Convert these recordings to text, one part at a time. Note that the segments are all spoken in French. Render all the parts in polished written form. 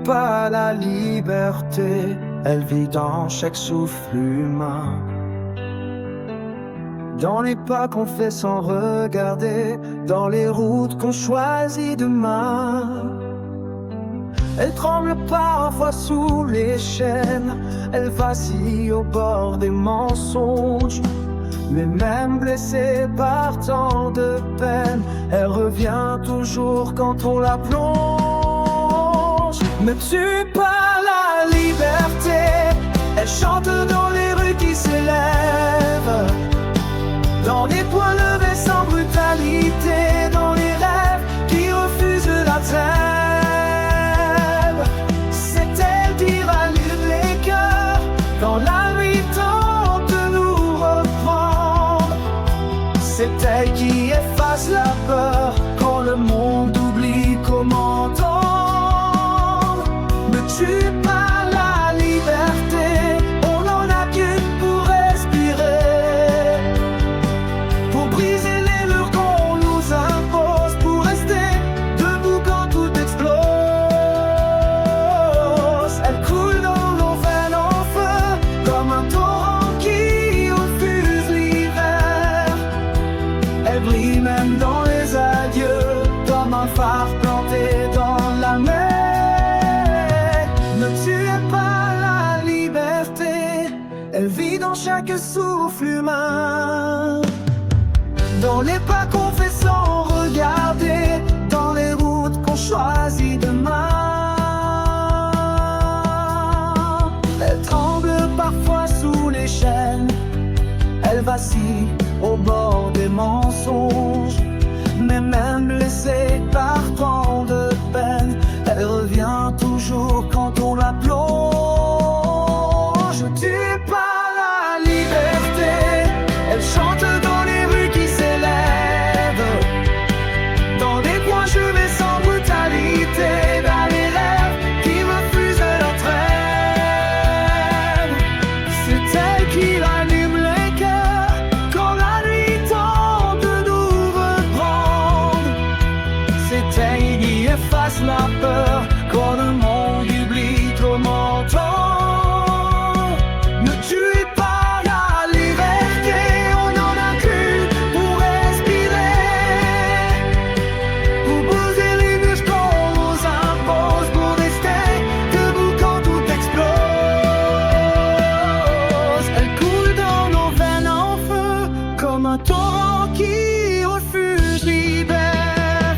pas la liberté, elle vit dans chaque souffle humain. Dans les pas qu'on fait sans regarder, dans les routes qu'on choisit demain. Elle tremble parfois sous les chaînes, elle vacille au bord des mensonges. Mais même blessée par tant de peine, elle revient toujours quand on la plonge. Ne tue pas la liberté, elle chante dans les rues qui s'élèvent, dans les poings levés sans brutalité, dans les rêves qui refusent la trêve. C'est elle qui rallume les cœurs quand la nuit tente de nous reprendre. C'est elle qui efface la peur quand le monde oublie comment entendre. Ne tue pas la liberté, on n'en a qu'une pour respirer, pour briser les murs qu'on nous impose, pour rester debout quand tout explose. Elle coule dans nos veines en feu, comme un torrent qui refuse l'hiver. Elle brille même dans les adieux, comme un phare planté dans la mer. Ne tuez pas la liberté, elle vit dans chaque souffle humain. Dans les pas qu'on fait sans regarder, dans les routes qu'on choisit demain. Elle tremble parfois sous les chaînes, elle vacille au bord des mensonges. Mais même blessée par tant de peine, elle revient toujours quand on la plonge. Ne tue pas la liberté, elle chante dans les rues qui s'élèvent, dans des coins gelés sans brutalité, dans les rêves qui refusent la trêve. C'est elle qui rallume les cœurs quand la nuit tente de nous reprendre. C'est elle qui efface la peur quand le monde oublie comment entendre. Ne tuez pas la liberté, on n'en a qu'une pour respirer, pour briser les murs qu'on nous impose, pour rester debout quand tout explose. Elle coule dans nos veines en feu, comme un torrent qui refuse l'hiver.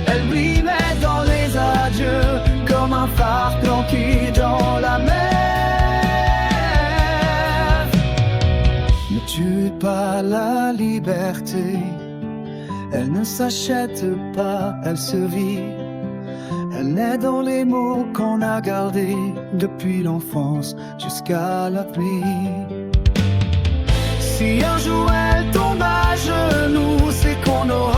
Elle brille même dans les adieux, comme un phare planqué dans la mer. Ne tue pas la liberté, elle ne s'achète pas, elle se vit. Elle naît dans les mots qu'on a gardés depuis l'enfance jusqu'à la pluie. Si un jour elle tombe à genoux, c'est qu'on aura